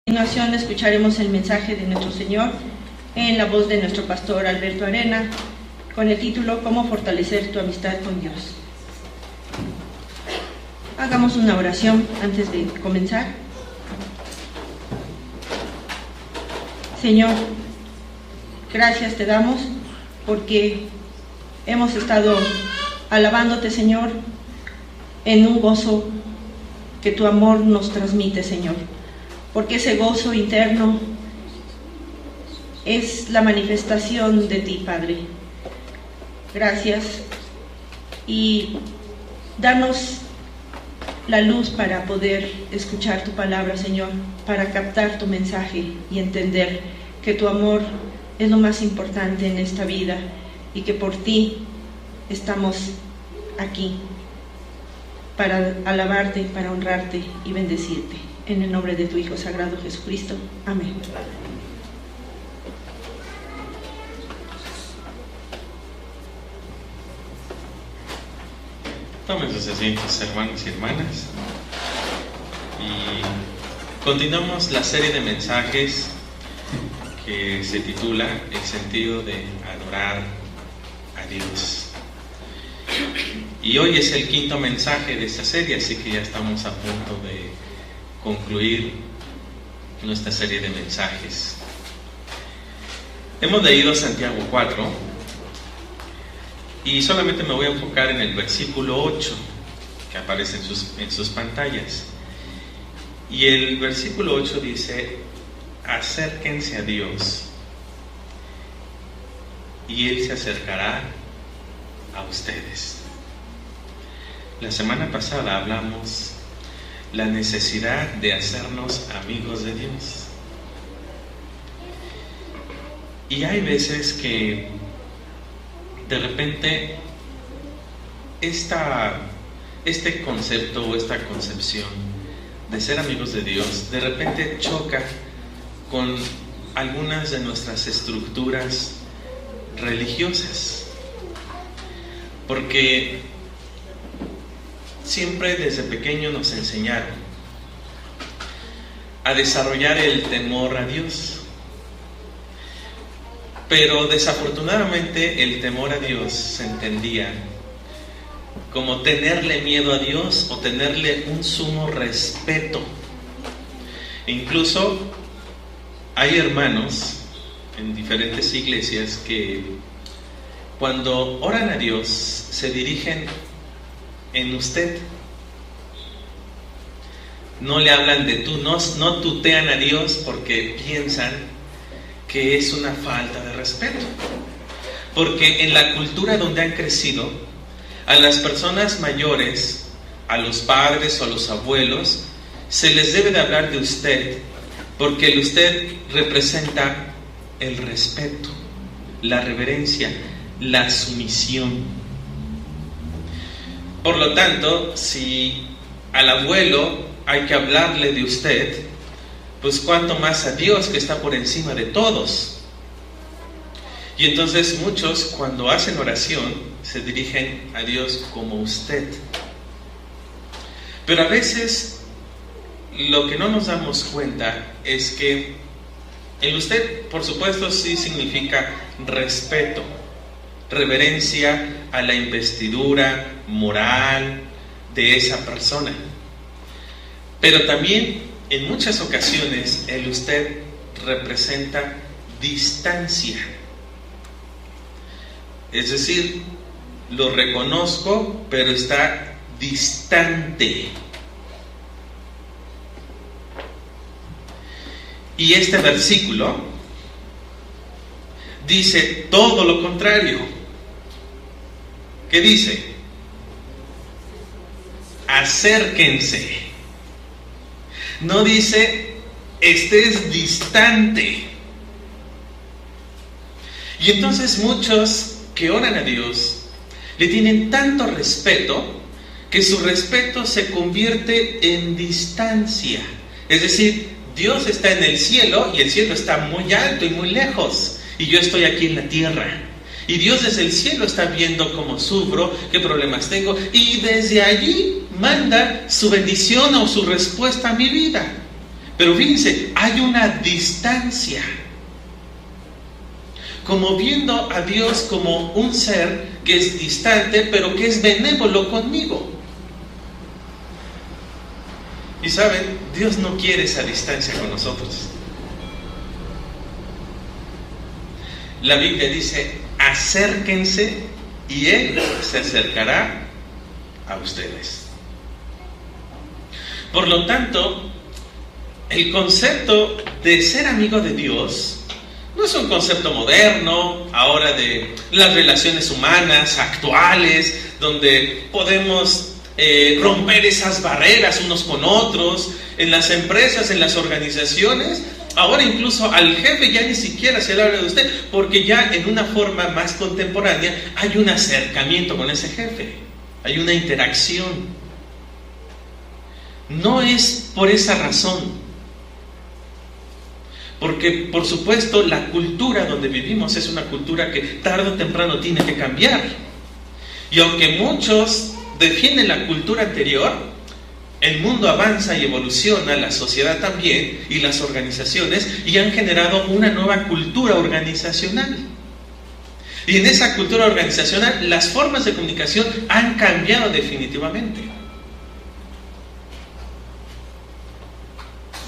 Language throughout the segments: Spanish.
continuación escucharemos el mensaje de nuestro Señor en la voz de nuestro pastor Alberto Arena, con el título ¿Cómo fortalecer tu amistad con Dios? Hagamos una oración antes de comenzar. Señor, gracias te damos porque hemos estado alabándote, Señor, en un gozo que tu amor nos transmite, Señor, porque ese gozo interno es la manifestación de ti, Padre. Gracias, y danos la luz para poder escuchar tu palabra, Señor, para captar tu mensaje y entender que tu amor es lo más importante en esta vida y que por ti estamos aquí para alabarte, para honrarte y bendecirte. En el nombre de tu Hijo Sagrado Jesucristo. Amén. Tomen sus asientos, hermanos y hermanas, y continuamos la serie de mensajes que se titula El sentido de adorar a Dios. Y hoy es el quinto mensaje de esta serie, así que ya estamos a punto de concluir nuestra serie de mensajes. Hemos leído Santiago 4 y solamente me voy a enfocar en el versículo 8 que aparece en sus pantallas. Y el versículo 8 dice: acérquense a Dios y Él se acercará a ustedes. La semana pasada hablamos la necesidad de hacernos amigos de Dios. Y hay veces que de repente este concepto o esta concepción de ser amigos de Dios de repente choca con algunas de nuestras estructuras religiosas, porque siempre desde pequeño nos enseñaron a desarrollar el temor a Dios, pero desafortunadamente el temor a Dios se entendía como tenerle miedo a Dios o tenerle un sumo respeto. Incluso hay hermanos en diferentes iglesias que cuando oran a Dios se dirigen en usted. No le hablan de tú, no tutean a Dios porque piensan que es una falta de respeto. Porque en la cultura donde han crecido, a las personas mayores, a los padres o a los abuelos, se les debe de hablar de usted, porque el usted representa el respeto, la reverencia, la sumisión. Por lo tanto, si al abuelo hay que hablarle de usted, pues cuánto más a Dios, que está por encima de todos. Y entonces muchos, cuando hacen oración, se dirigen a Dios como usted. Pero a veces lo que no nos damos cuenta es que el usted, por supuesto, sí significa respeto, reverencia a la investidura moral de esa persona. Pero también en muchas ocasiones el usted representa distancia. Es decir, lo reconozco, pero está distante. Y este versículo dice todo lo contrario. ¿Qué dice? Acérquense. No dice estés distante. Y entonces muchos que oran a Dios le tienen tanto respeto que su respeto se convierte en distancia. Es decir, Dios está en el cielo y el cielo está muy alto y muy lejos, y yo estoy aquí en la tierra. Y Dios desde el cielo está viendo cómo sufro, qué problemas tengo, y desde allí manda su bendición o su respuesta a mi vida. Pero fíjense, hay una distancia. Como viendo a Dios como un ser que es distante, pero que es benévolo conmigo. Y saben, Dios no quiere esa distancia con nosotros. La Biblia dice, acérquense y Él se acercará a ustedes. Por lo tanto, el concepto de ser amigo de Dios no es un concepto moderno, ahora de las relaciones humanas actuales, donde podemos romper esas barreras unos con otros, en las empresas, en las organizaciones. Ahora incluso al jefe ya ni siquiera se le habla de usted, porque ya en una forma más contemporánea hay un acercamiento con ese jefe, hay una interacción. No es por esa razón. Porque, por supuesto, la cultura donde vivimos es una cultura que tarde o temprano tiene que cambiar. Y aunque muchos defienden la cultura anterior, el mundo avanza y evoluciona, la sociedad también, y las organizaciones, y han generado una nueva cultura organizacional. Y en esa cultura organizacional, las formas de comunicación han cambiado definitivamente.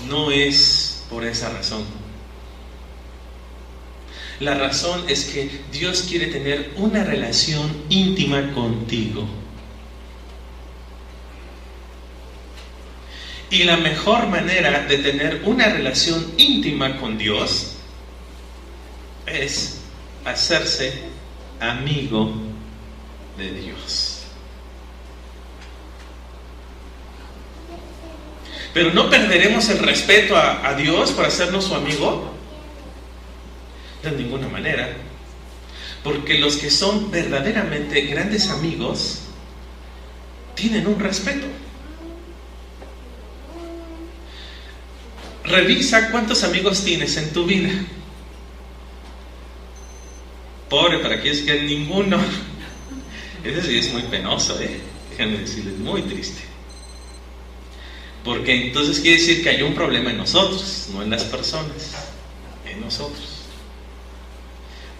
No es por esa razón. La razón es que Dios quiere tener una relación íntima contigo. Y la mejor manera de tener una relación íntima con Dios es hacerse amigo de Dios. Pero no perderemos el respeto a Dios por hacernos su amigo. De ninguna manera. Porque los que son verdaderamente grandes amigos tienen un respeto. Revisa cuántos amigos tienes en tu vida. Pobre para aquellos que ninguno. Eso sí es muy penoso, déjenme decirles, muy triste. Porque entonces quiere decir que hay un problema en nosotros, no en las personas, en nosotros.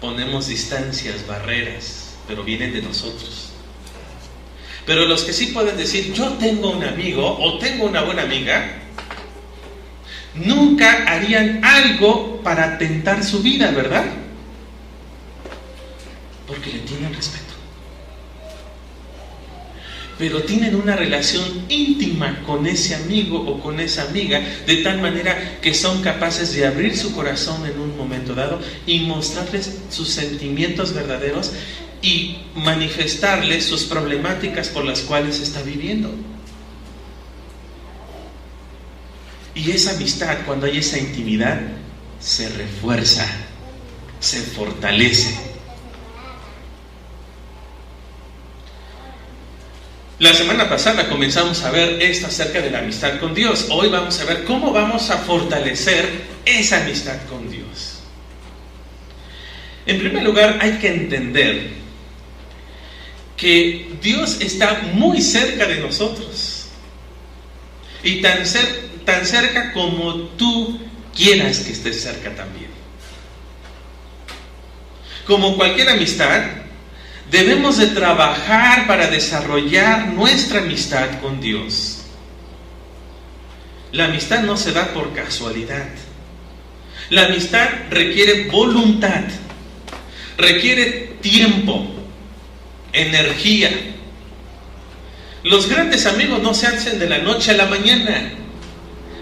Ponemos distancias, barreras, pero vienen de nosotros. Pero los que sí pueden decir, yo tengo un amigo o tengo una buena amiga, nunca harían algo para tentar su vida, ¿verdad? Porque le tienen respeto. Pero tienen una relación íntima con ese amigo o con esa amiga, de tal manera que son capaces de abrir su corazón en un momento dado y mostrarles sus sentimientos verdaderos y manifestarles sus problemáticas por las cuales está viviendo. Y esa amistad, cuando hay esa intimidad, se refuerza, se fortalece. La semana pasada comenzamos a ver esto acerca de la amistad con Dios. Hoy vamos a ver cómo vamos a fortalecer esa amistad con Dios. En primer lugar, hay que entender que Dios está muy cerca de nosotros. Y tan cerca como tú quieras que esté cerca también. Como cualquier amistad, debemos de trabajar para desarrollar nuestra amistad con Dios. La amistad no se da por casualidad. La amistad requiere voluntad, requiere tiempo, energía. Los grandes amigos no se hacen de la noche a la mañana.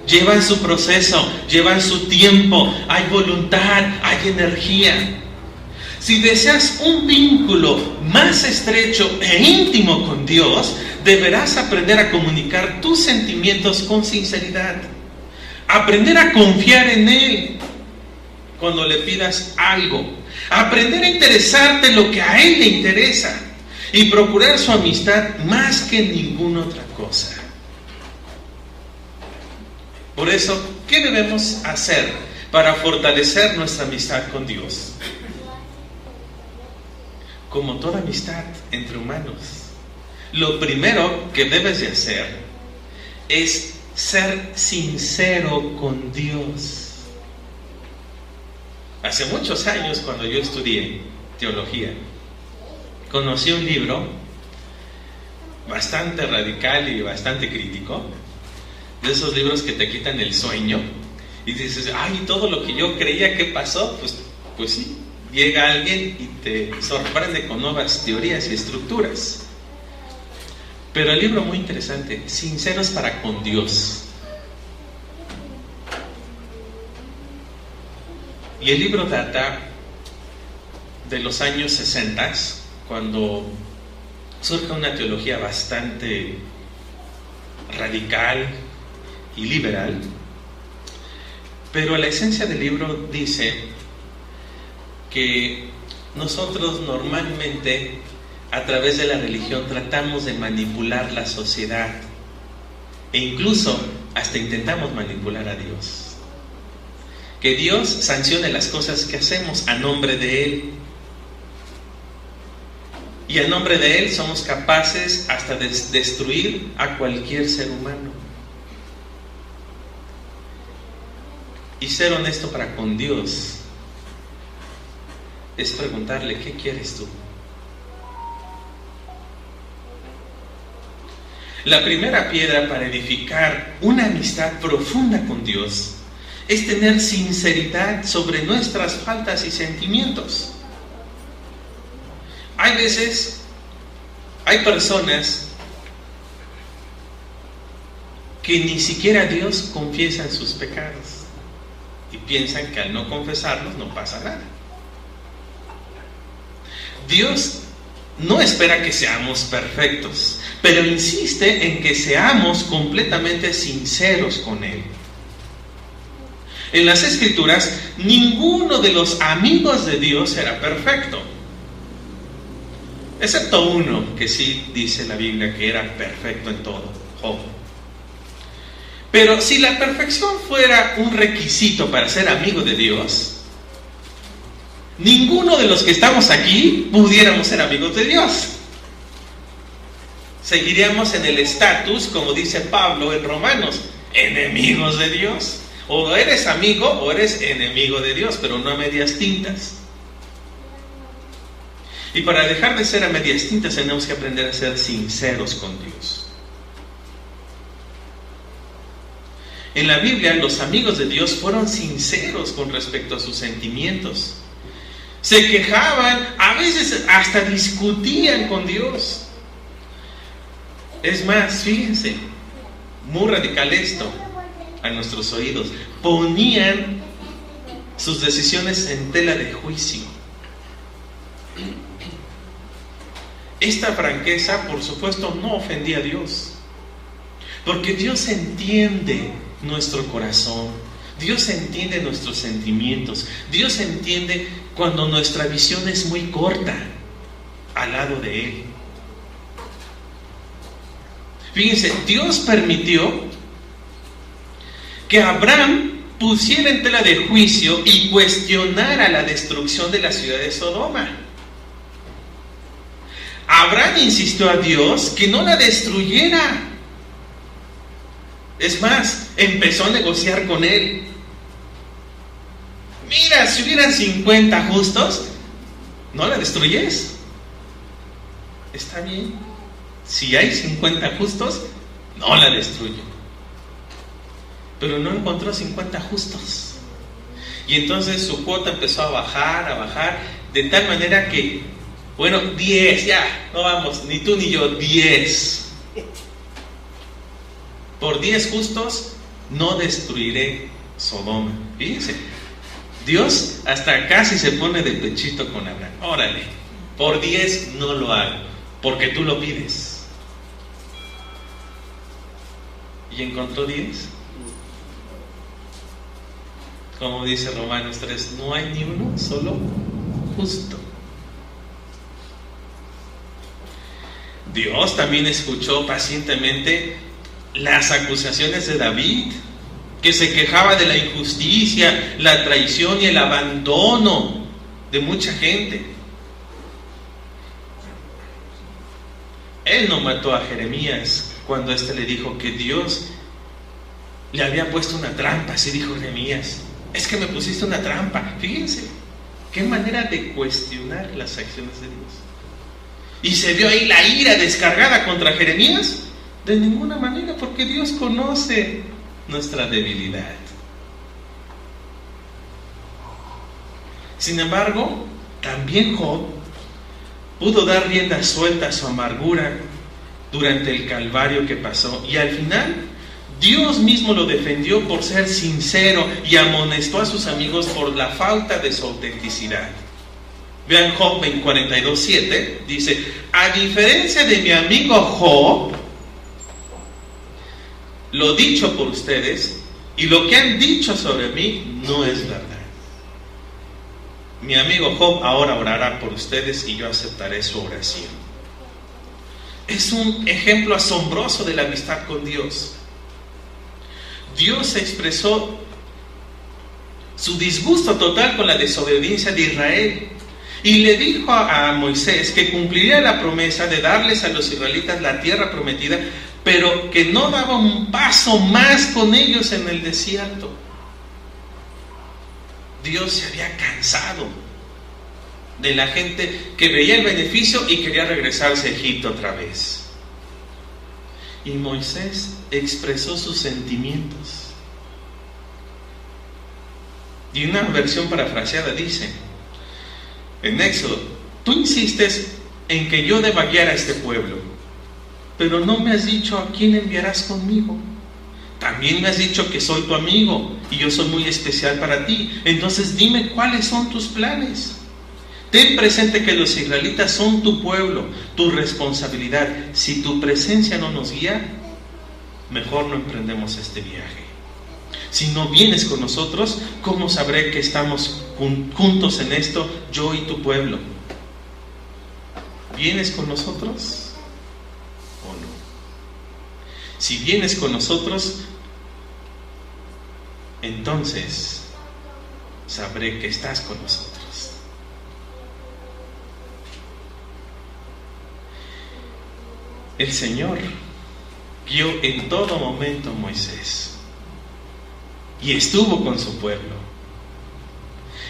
Llevan su proceso, llevan su tiempo, hay voluntad, hay energía. Si deseas un vínculo más estrecho e íntimo con Dios, deberás aprender a comunicar tus sentimientos con sinceridad. Aprender a confiar en Él cuando le pidas algo. Aprender a interesarte en lo que a Él le interesa. Y procurar su amistad más que ninguna otra cosa. Por eso, ¿qué debemos hacer para fortalecer nuestra amistad con Dios? Como toda amistad entre humanos, lo primero que debes de hacer es ser sincero con Dios. Hace muchos años, cuando yo estudié teología, conocí un libro bastante radical y bastante crítico, de esos libros que te quitan el sueño y dices, ay, todo lo que yo creía que pasó, pues sí, llega alguien y te sorprende con nuevas teorías y estructuras. Pero el libro muy interesante, Sinceros para con Dios. Y el libro data de los años 60, cuando surge una teología bastante radical y liberal. Pero la esencia del libro dice que nosotros normalmente, a través de la religión, tratamos de manipular la sociedad e incluso hasta intentamos manipular a Dios. Que Dios sancione las cosas que hacemos a nombre de Él. Y a nombre de Él somos capaces hasta de destruir a cualquier ser humano. Y ser honesto para con Dios es preguntarle, ¿qué quieres tú? La primera piedra para edificar una amistad profunda con Dios es tener sinceridad sobre nuestras faltas y sentimientos. Hay veces, hay personas que ni siquiera Dios confiesan sus pecados y piensan que al no confesarlos no pasa nada. Dios no espera que seamos perfectos, pero insiste en que seamos completamente sinceros con Él. En las Escrituras, ninguno de los amigos de Dios era perfecto, excepto uno que sí dice la Biblia que era perfecto en todo, Job. Pero si la perfección fuera un requisito para ser amigo de Dios, ninguno de los que estamos aquí pudiéramos ser amigos de Dios. Seguiríamos en el estatus, como dice Pablo en Romanos, enemigos de Dios. O eres amigo o eres enemigo de Dios, pero no a medias tintas. Y para dejar de ser a medias tintas tenemos que aprender a ser sinceros con Dios. En la Biblia, los amigos de Dios fueron sinceros con respecto a sus sentimientos. Se quejaban, a veces hasta discutían con Dios. Es más, fíjense, muy radical esto a nuestros oídos. Ponían sus decisiones en tela de juicio. Esta franqueza, por supuesto, no ofendía a Dios, porque Dios entiende nuestro corazón, Dios entiende nuestros sentimientos, Dios entiende cuando nuestra visión es muy corta al lado de Él. Fíjense, Dios permitió que Abraham pusiera en tela de juicio y cuestionara la destrucción de la ciudad de Sodoma. Abraham insistió a Dios que no la destruyera. Es más, empezó a negociar con él. Mira, si hubieran 50 justos, no la destruyes. Está bien. Si hay 50 justos, no la destruyo. Pero no encontró 50 justos. Y entonces su cuota empezó a bajar, de tal manera que, bueno, 10, ya, no vamos, ni tú ni yo, 10. Por 10 justos no destruiré Sodoma. Fíjense, Dios hasta casi se pone de pechito con Abraham. Órale, por 10 no lo hago, porque tú lo pides. ¿Y encontró 10? Como dice Romanos 3, no hay ni uno solo justo. Dios también escuchó pacientemente las acusaciones de David, que se quejaba de la injusticia, la traición y el abandono de mucha gente. Él no mató a Jeremías cuando éste le dijo que Dios le había puesto una trampa, así dijo Nehemías. Es que me pusiste una trampa. Fíjense, qué manera de cuestionar las acciones de Dios. Y se vio ahí la ira descargada contra Jeremías. De ninguna manera, porque Dios conoce nuestra debilidad. Sin embargo, también Job pudo dar rienda suelta a su amargura durante el calvario que pasó, y al final Dios mismo lo defendió por ser sincero y amonestó a sus amigos por la falta de su autenticidad. Vean Job 42:7, dice: a diferencia de mi amigo Job, lo dicho por ustedes y lo que han dicho sobre mí no es verdad. Mi amigo Job ahora orará por ustedes y yo aceptaré su oración. Es un ejemplo asombroso de la amistad con Dios. Dios expresó su disgusto total con la desobediencia de Israel y le dijo a Moisés que cumpliría la promesa de darles a los israelitas la tierra prometida, pero que no daba un paso más con ellos en el desierto. Dios se había cansado de la gente que veía el beneficio y quería regresarse a Egipto otra vez. Y Moisés expresó sus sentimientos. Y una versión parafraseada dice en Éxodo: tú insistes en que yo deba guiar a este pueblo, pero no me has dicho a quién enviarás conmigo. También me has dicho que soy tu amigo y yo soy muy especial para ti. Entonces dime cuáles son tus planes. Ten presente que los israelitas son tu pueblo, tu responsabilidad. Si tu presencia no nos guía, mejor no emprendemos este viaje. Si no vienes con nosotros, ¿cómo sabré que estamos juntos en esto, yo y tu pueblo? ¿Vienes con nosotros o no? Si vienes con nosotros, entonces sabré que estás con nosotros. El Señor guió en todo momento a Moisés y estuvo con su pueblo.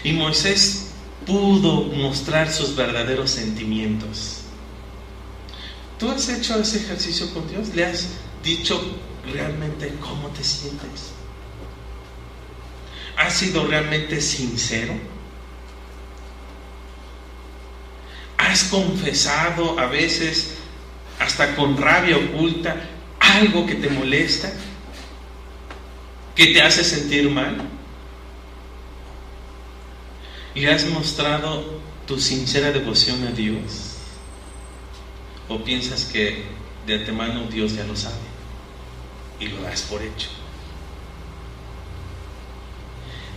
Y Moisés pudo mostrar sus verdaderos sentimientos. ¿Tú has hecho ese ejercicio con Dios? ¿Le has dicho realmente cómo te sientes? ¿Has sido realmente sincero? ¿Has confesado a veces, hasta con rabia oculta, algo que te molesta, que te hace sentir mal? ¿Y has mostrado tu sincera devoción a Dios? ¿O piensas que de antemano Dios ya lo sabe y lo das por hecho?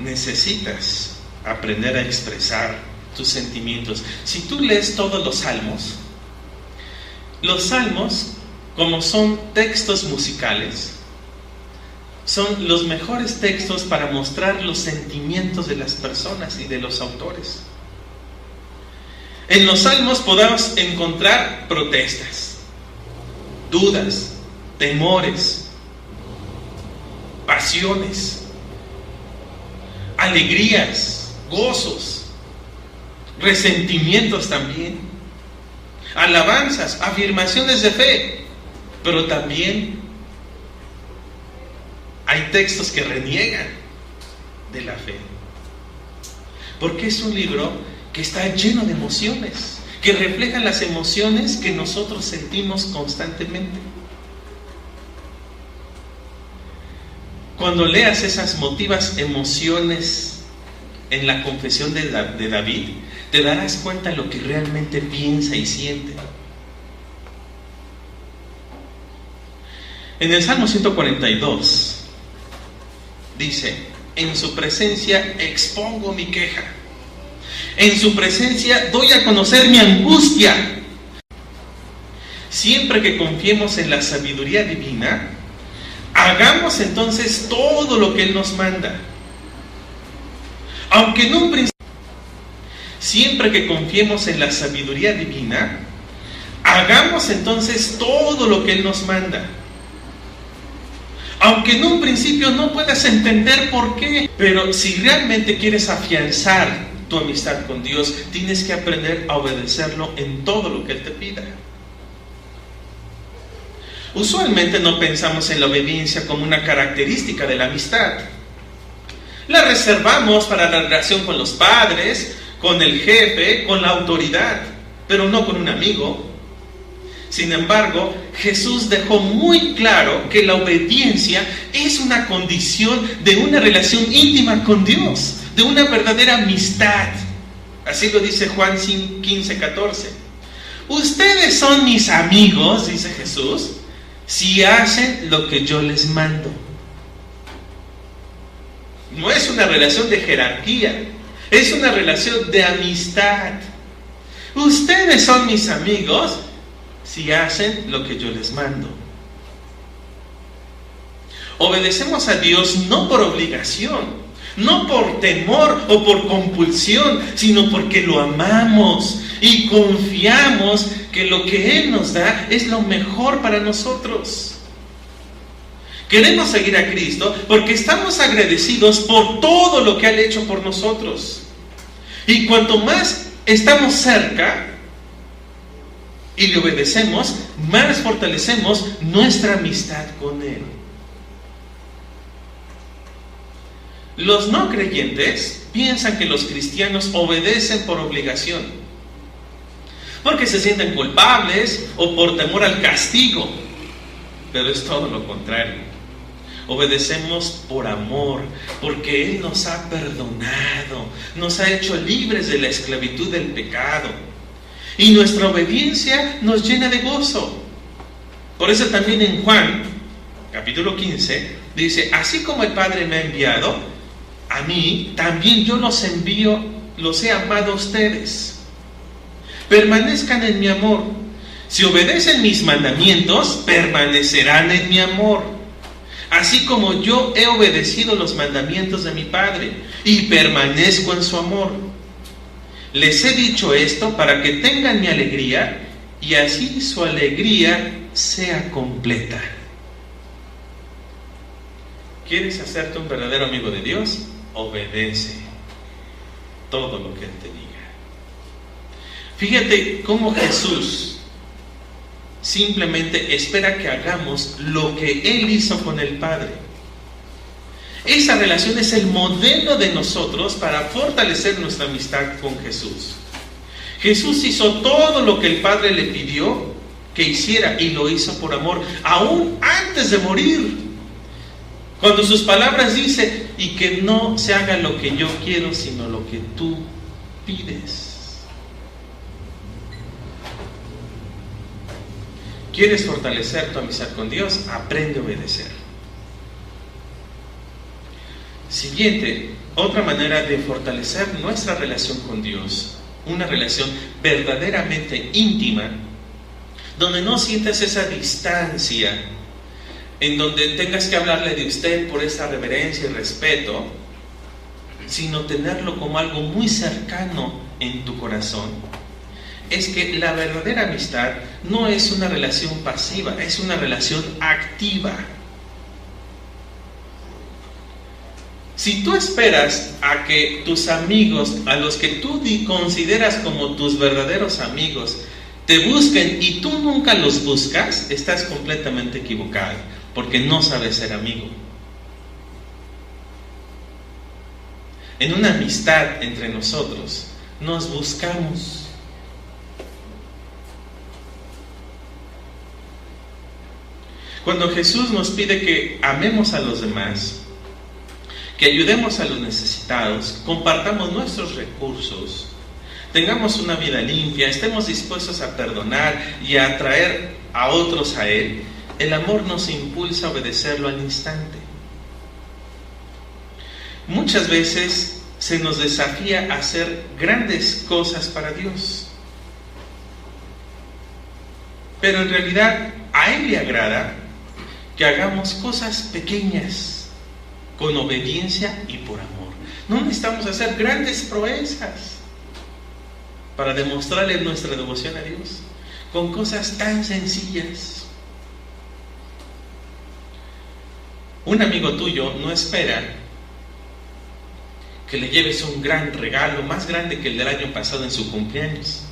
Necesitas aprender a expresar tus sentimientos. Si tú lees todos los salmos, como son textos musicales, son los mejores textos para mostrar los sentimientos de las personas y de los autores. En los salmos podemos encontrar protestas, dudas, temores, pasiones, alegrías, gozos, resentimientos también, alabanzas, afirmaciones de fe, pero también hay textos que reniegan de la fe, porque es un libro que está lleno de emociones, que reflejan las emociones que nosotros sentimos constantemente. Cuando leas esas emotivas emociones en la confesión de David, te darás cuenta de lo que realmente piensa y siente. En el Salmo 142 dice: en su presencia expongo mi queja, en su presencia doy a conocer mi angustia. Siempre que confiemos en la sabiduría divina, hagamos entonces todo lo que Él nos manda. Aunque en un principio, siempre que confiemos en la sabiduría divina, hagamos entonces todo lo que Él nos manda. Aunque en un principio no puedas entender por qué. Pero si realmente quieres afianzar tu amistad con Dios, tienes que aprender a obedecerlo en todo lo que Él te pida. Usualmente no pensamos en la obediencia como una característica de la amistad. La reservamos para la relación con los padres, con el jefe, con la autoridad, pero no con un amigo. Sin embargo, Jesús dejó muy claro que la obediencia es una condición de una relación íntima con Dios, de una verdadera amistad. Así lo dice Juan 15:14. Ustedes son mis amigos, dice Jesús, si hacen lo que yo les mando. No es una relación de jerarquía, es una relación de amistad. Ustedes son mis amigos si hacen lo que yo les mando. Obedecemos a Dios no por obligación, no por temor o por compulsión, sino porque lo amamos y confiamos que lo que Él nos da es lo mejor para nosotros. Queremos seguir a Cristo porque estamos agradecidos por todo lo que Él ha hecho por nosotros. Y cuanto más estamos cerca y le obedecemos, más fortalecemos nuestra amistad con Él. Los no creyentes piensan que los cristianos obedecen por obligación, porque se sienten culpables o por temor al castigo, pero es todo lo contrario. Obedecemos por amor, porque Él nos ha perdonado, nos ha hecho libres de la esclavitud del pecado, y nuestra obediencia nos llena de gozo. Por eso también en Juan, capítulo 15, dice: así como el Padre me ha enviado a mí, también yo los envío, los he amado a ustedes. Permanezcan en mi amor. Si obedecen mis mandamientos, permanecerán en mi amor. Así como yo he obedecido los mandamientos de mi Padre y permanezco en su amor. Les he dicho esto para que tengan mi alegría y así su alegría sea completa. ¿Quieres hacerte un verdadero amigo de Dios? Obedece todo lo que Él te diga. Fíjate cómo Jesús simplemente espera que hagamos lo que Él hizo con el Padre. Esa relación es el modelo de nosotros para fortalecer nuestra amistad con Jesús. Jesús hizo todo lo que el Padre le pidió que hiciera y lo hizo por amor, aún antes de morir. Cuando sus palabras dice: y que no se haga lo que yo quiero, sino lo que tú pides. ¿Quieres fortalecer tu amistad con Dios? Aprende a obedecer. Siguiente, otra manera de fortalecer nuestra relación con Dios, una relación verdaderamente íntima, donde no sientas esa distancia, en donde tengas que hablarle de usted por esa reverencia y respeto, sino tenerlo como algo muy cercano en tu corazón. Es que la verdadera amistad no es una relación pasiva, es una relación activa. Si tú esperas a que tus amigos, a los que tú consideras como tus verdaderos amigos, te busquen y tú nunca los buscas, estás completamente equivocado, porque no sabes ser amigo. En una amistad entre nosotros, nos buscamos. Cuando Jesús nos pide que amemos a los demás, que ayudemos a los necesitados, compartamos nuestros recursos, tengamos una vida limpia, estemos dispuestos a perdonar y a atraer a otros a Él, el amor nos impulsa a obedecerlo al instante. Muchas veces se nos desafía a hacer grandes cosas para Dios, pero en realidad a Él le agrada que hagamos cosas pequeñas, con obediencia y por amor. No necesitamos hacer grandes proezas para demostrarle nuestra devoción a Dios, con cosas tan sencillas. Un amigo tuyo no espera que le lleves un gran regalo, más grande que el del año pasado en su cumpleaños.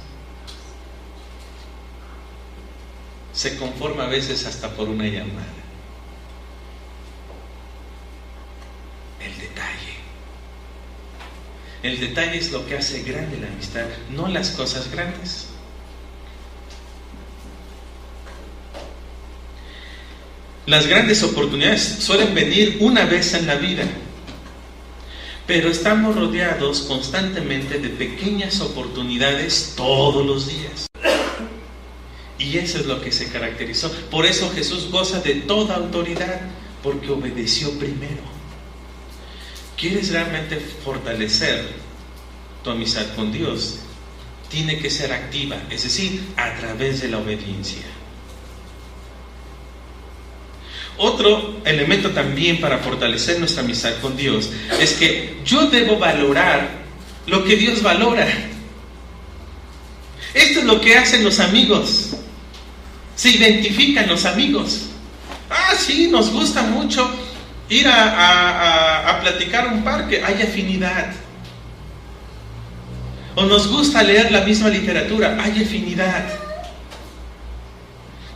Se conforma a veces hasta por una llamada. El detalle. El detalle es lo que hace grande la amistad, no las cosas grandes. Las grandes oportunidades suelen venir una vez en la vida, pero estamos rodeados constantemente de pequeñas oportunidades todos los días. Y eso es lo que se caracterizó. Por eso Jesús goza de toda autoridad, porque obedeció primero. ¿Quieres realmente fortalecer tu amistad con Dios? Tiene que ser activa, es decir, a través de la obediencia. Otro elemento también para fortalecer nuestra amistad con Dios es que yo debo valorar lo que Dios valora. Esto es lo que hacen los amigos. Se identifican los amigos. Sí, nos gusta mucho ir a platicar a un parque, hay afinidad. O nos gusta leer la misma literatura, hay afinidad.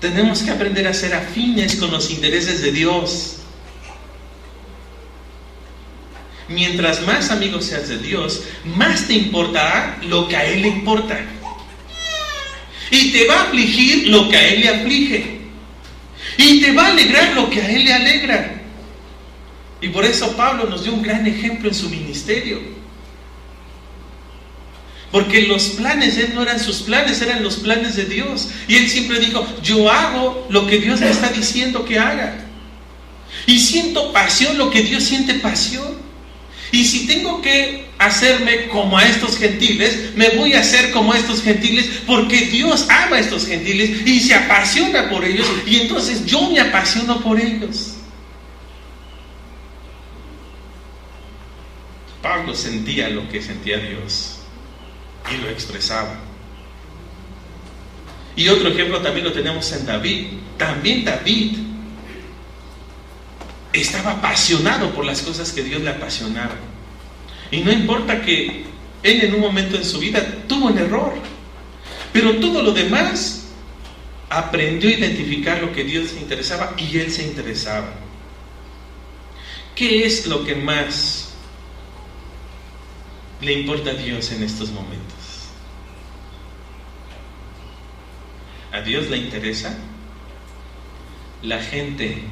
Tenemos que aprender a ser afines con los intereses de Dios. Mientras más amigos seas de Dios, más te importará lo que a Él le importa. Y te va a afligir lo que a Él le aflige. Y te va a alegrar lo que a Él le alegra. Y por eso Pablo nos dio un gran ejemplo en su ministerio. Porque los planes de Él no eran sus planes, eran los planes de Dios. Y Él siempre dijo, yo hago lo que Dios me está diciendo que haga. Y siento pasión lo que Dios siente pasión. Y si tengo que hacerme como a estos gentiles, me voy a hacer como a estos gentiles, porque Dios ama a estos gentiles y se apasiona por ellos. Y entonces yo me apasiono por ellos. Pablo sentía lo que sentía Dios y lo expresaba. Y otro ejemplo también lo tenemos en David. También David estaba apasionado por las cosas que Dios le apasionaba. Y no importa que él en un momento en su vida tuvo un error, pero todo lo demás aprendió a identificar lo que Dios le interesaba y él se interesaba. ¿Qué es lo que más le importa a Dios en estos momentos? ¿A Dios le interesa la gente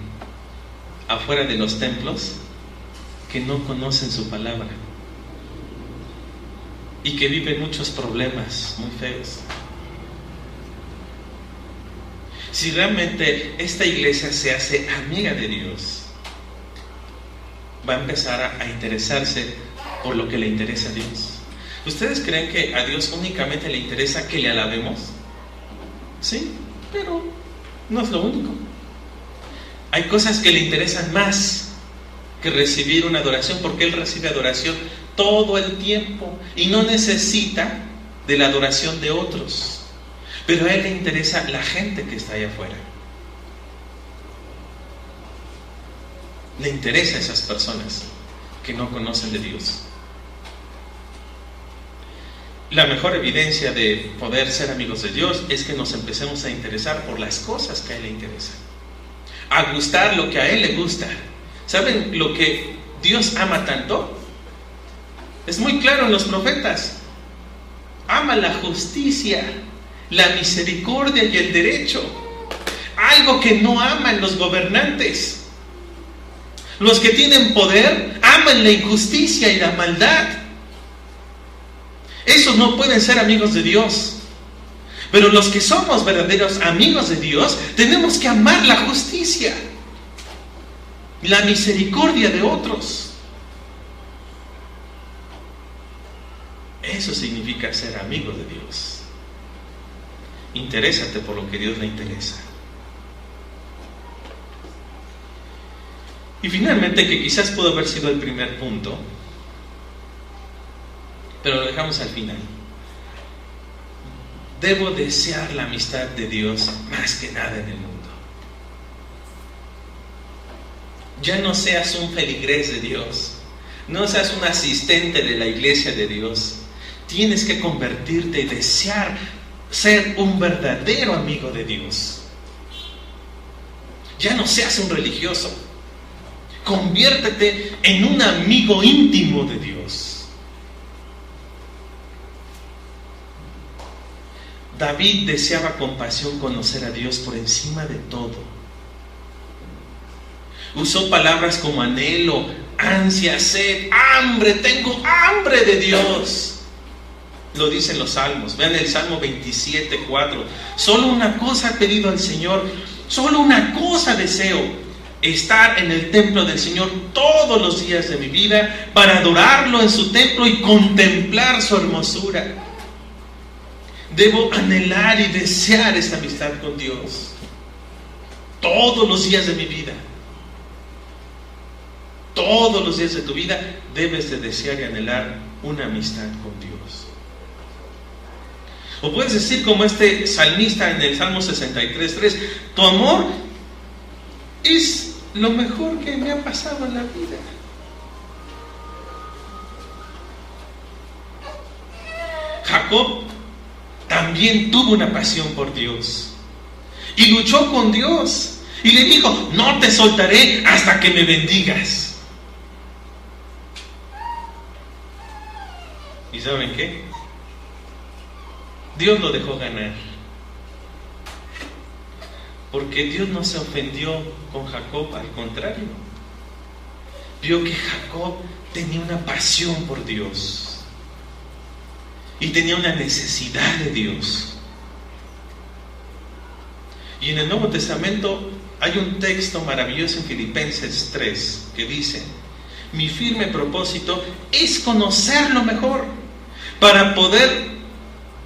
afuera de los templos que no conocen su palabra y que viven muchos problemas muy feos? Si realmente esta iglesia se hace amiga de Dios, va a empezar a interesarse por lo que le interesa a Dios. ¿Ustedes creen que a Dios únicamente le interesa que le alabemos? Sí, pero no es lo único. Hay cosas que le interesan más que recibir una adoración, porque Él recibe adoración todo el tiempo y no necesita de la adoración de otros. Pero a Él le interesa la gente que está allá afuera. Le interesa a esas personas que no conocen de Dios. La mejor evidencia de poder ser amigos de Dios es que nos empecemos a interesar por las cosas que a Él le interesan, a gustar lo que a Él le gusta. ¿Saben lo que Dios ama tanto? Es muy claro en los profetas. Ama la justicia, la misericordia y el derecho. Algo que no aman los gobernantes. Los que tienen poder aman la injusticia y la maldad. Esos no pueden ser amigos de Dios. Pero los que somos verdaderos amigos de Dios, tenemos que amar la justicia, la misericordia de otros. Eso significa ser amigos de Dios. Interésate por lo que Dios le interesa. Y finalmente, que quizás pudo haber sido el primer punto, pero lo dejamos al final. Debo desear la amistad de Dios más que nada en el mundo. Ya no seas un feligrés de Dios. No seas un asistente de la iglesia de Dios. Tienes que convertirte y desear ser un verdadero amigo de Dios. Ya no seas un religioso. Conviértete en un amigo íntimo de Dios. David deseaba con pasión conocer a Dios por encima de todo. Usó palabras como anhelo, ansia, sed, hambre. Tengo hambre de Dios. Lo dicen los salmos. Vean el Salmo 27:4. Solo una cosa he pedido al Señor, solo una cosa deseo: estar en el templo del Señor todos los días de mi vida, para adorarlo en su templo y contemplar su hermosura. Debo anhelar y desear esta amistad con Dios todos los días de mi vida. Todos los días de tu vida debes de desear y anhelar una amistad con Dios. O puedes decir como este salmista en el Salmo 63:3: tu amor es lo mejor que me ha pasado en la vida. Jacob también tuvo una pasión por Dios y luchó con Dios y le dijo: no te soltaré hasta que me bendigas. ¿Y saben qué? Dios lo dejó ganar, porque Dios no se ofendió con Jacob, al contrario, vio que Jacob tenía una pasión por Dios y tenía una necesidad de Dios. Y en el Nuevo Testamento hay un texto maravilloso en Filipenses 3 que dice: mi firme propósito es conocerlo mejor, para poder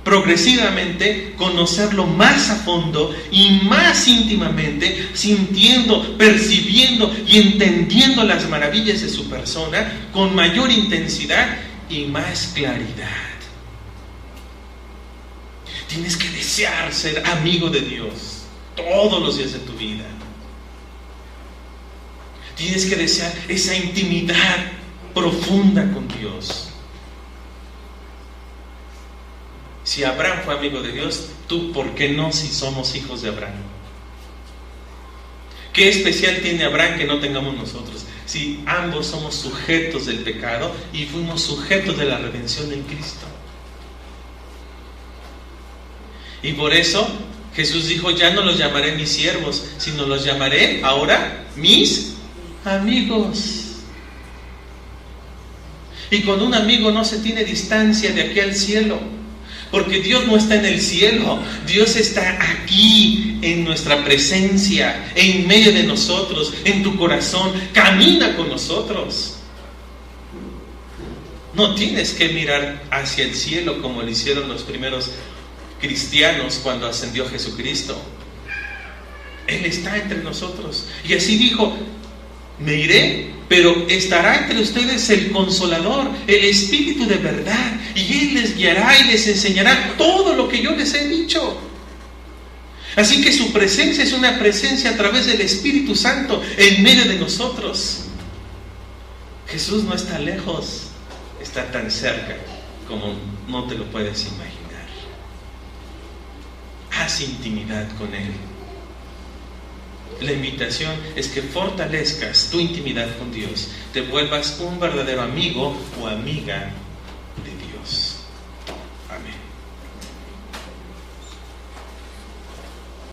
progresivamente conocerlo más a fondo y más íntimamente, sintiendo, percibiendo y entendiendo las maravillas de su persona con mayor intensidad y más claridad. Tienes que desear ser amigo de Dios todos los días de tu vida. Tienes que desear esa intimidad profunda con Dios. Si Abraham fue amigo de Dios, tú, ¿por qué no, si somos hijos de Abraham? ¿Qué especial tiene Abraham que no tengamos nosotros? Si ambos somos sujetos del pecado y fuimos sujetos de la redención en Cristo. Y por eso Jesús dijo: ya no los llamaré mis siervos, sino los llamaré ahora mis amigos. Y con un amigo no se tiene distancia de aquí al cielo, porque Dios no está en el cielo, Dios está aquí en nuestra presencia, en medio de nosotros, en tu corazón, camina con nosotros. No tienes que mirar hacia el cielo como lo hicieron los primeros cristianos cuando ascendió Jesucristo. Él está entre nosotros. Y así dijo: me iré, pero estará entre ustedes el Consolador, el Espíritu de verdad, y Él les guiará y les enseñará todo lo que yo les he dicho. Así que su presencia es una presencia a través del Espíritu Santo en medio de nosotros. Jesús no está lejos, está tan cerca como no te lo puedes imaginar. Haz intimidad con Él. La invitación es que fortalezcas tu intimidad con Dios, te vuelvas un verdadero amigo o amiga de Dios. Amén.